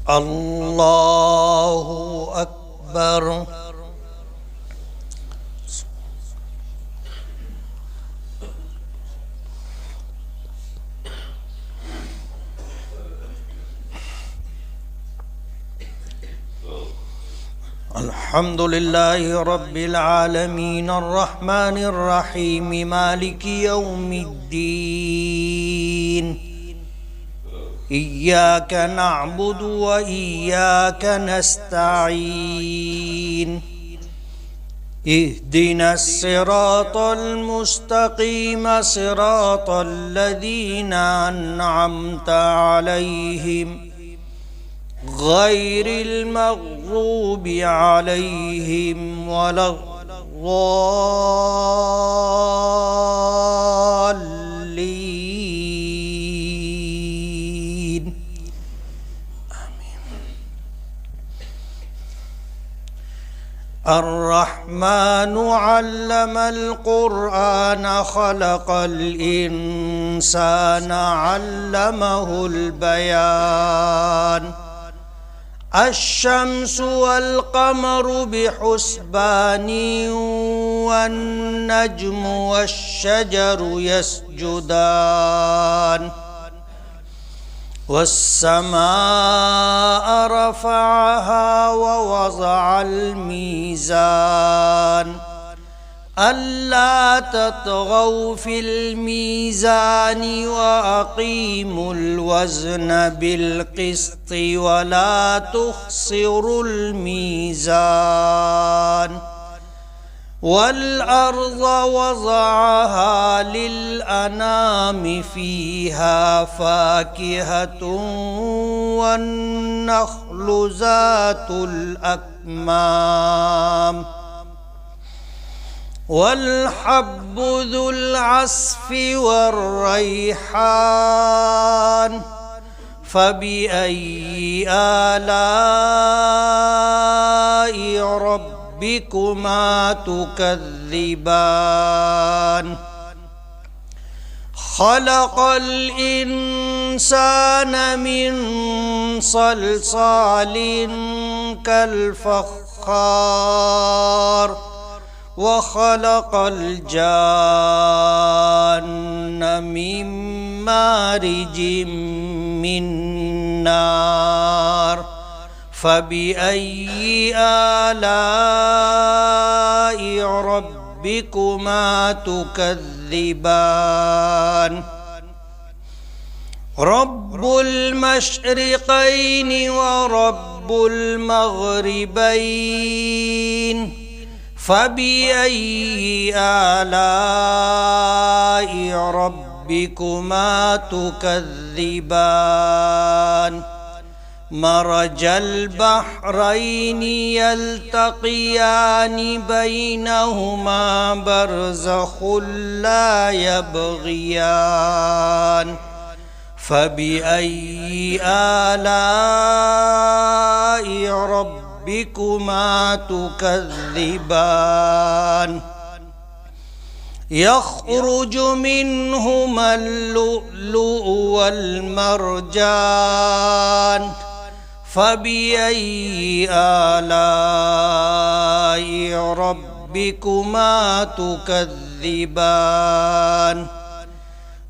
الله أكبر. الحمد لله رب العالمين الرحمن الرحيم مالك يوم الدين. إياك نعبد وإياك نستعين. اهدنا الصراط المستقيم صراط الذين أنعمت عليهم غير المغضوب عليهم ولا الضالين. آمين. الرحمن علم القرآن خلق الإنسان علمه البيان. الشمس والقمر بحسبان والنجم والشجر يسجدان. والسماء رفعها ووضع الميزان ألا تطغوا في الميزان وأقيموا الوزن بالقسط ولا تخسروا الميزان. والأرض وضعها للأنام فيها فاكهة والنخل ذات الأكمام والحب ذو العصف والريحان. فبأي آلاء ربكما تكذبان. خلق الإنسان من صلصال كالفخار وخلق الجان من مارج من نار. فبأي آلاء ربكما تكذبان. رب المشرقين ورب المغربين. فبأي آلاء ربكما تكذبان. مرج البحرين يلتقيان بينهما برزخ لا يبغيان. فبأي آلاء ربكما تكذبان. يخرج منهما اللؤلؤ والمرجان. فبأي آلاء ربكما تكذبان.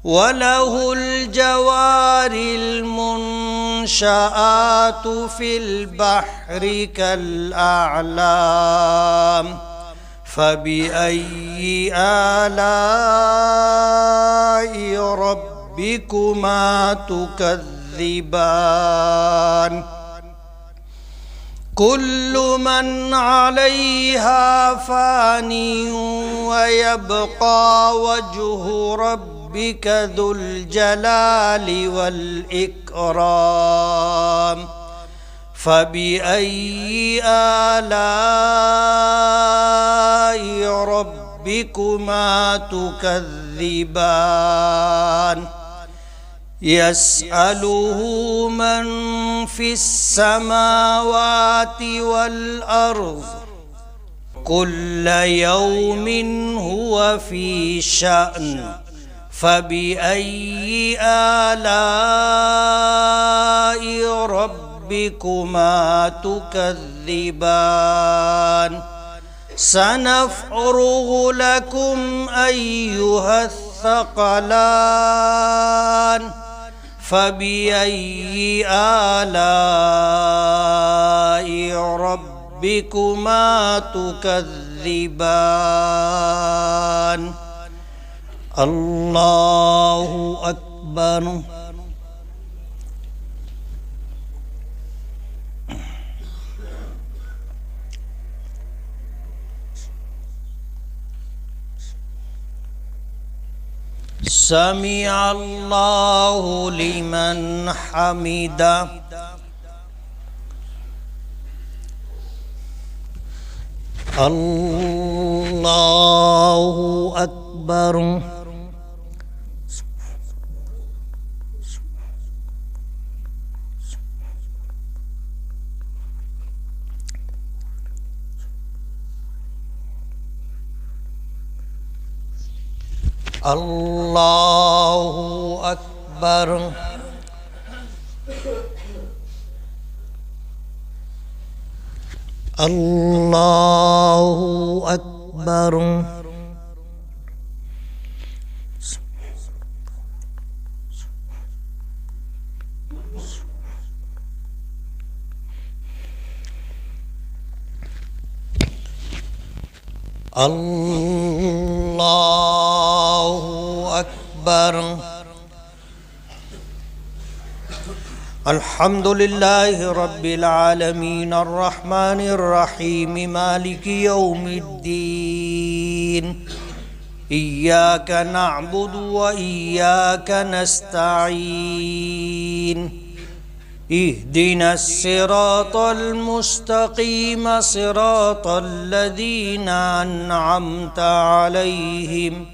وله الجوار المنشآت في البحر كالأعلام. فبأي آلاء ربكما تكذبان. كل من عليها فان ويبقى وجه ربك ذو الجلال والإكرام. فبأي آلاء ربكما تكذبان. يسأله من في السماوات والأرض كل يوم هو في شأن. فبأي آلاء ربكما ربكما تكذبان سنفرغ لكم أيها الثقلان فبأي آلاء ربكما تكذبان الله أكبر. سمع الله لمن حمده. الله أكبر. الله أكبر. الله أكبر. الله أكبر. الحمد لله رب العالمين الرحمن الرحيم مالك يوم الدين إياك نعبد وإياك نستعين اهدنا الصراط المستقيم صراط الذين أنعمت عليهم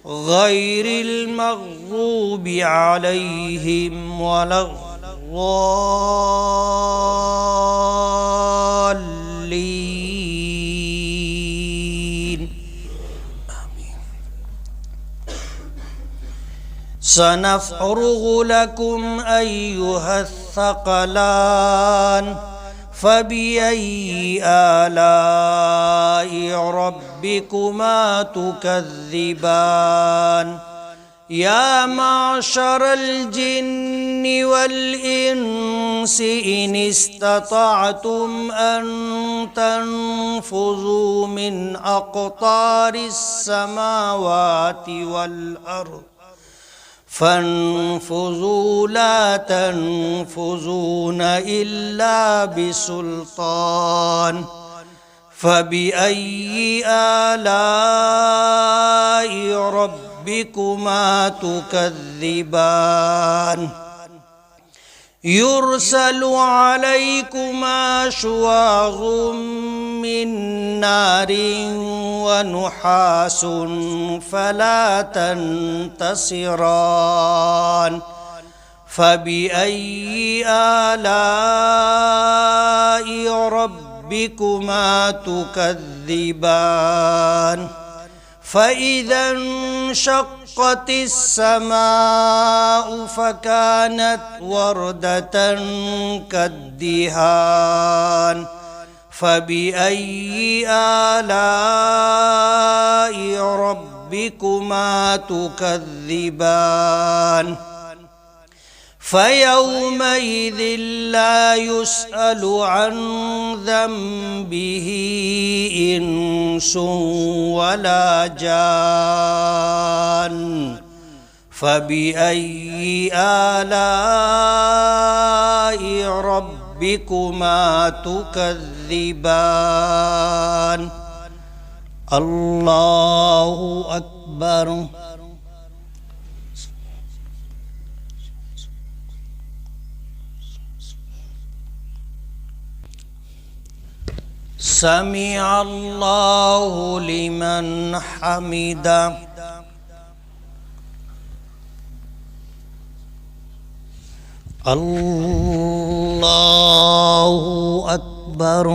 غير المغضوب عليهم ولا الضالين آمين. سنفرغ لكم أيها الثقلان فبأي آلاء ربكما تكذبان يا معشر الجن والإنس إن استطعتم أن تنفذوا من أقطار السماوات والأرض فانفذوا لا تنفذون إلا بسلطان فبأي آلاء ربكما تكذبان يرسل عليكما شواظ من نار ونحاس فلا تنتصران فبأي آلاء ربكما تكذبان فإذا انشقت السماء فكانت وردة كالدهان فبأي آلاء ربكما تكذبان فيومئذ لا يسأل عن ذنبه إنس ولا جان فبأي آلاء ربكما تكذبان الله أكبر. سمع الله لمن حمده. الله أكبر.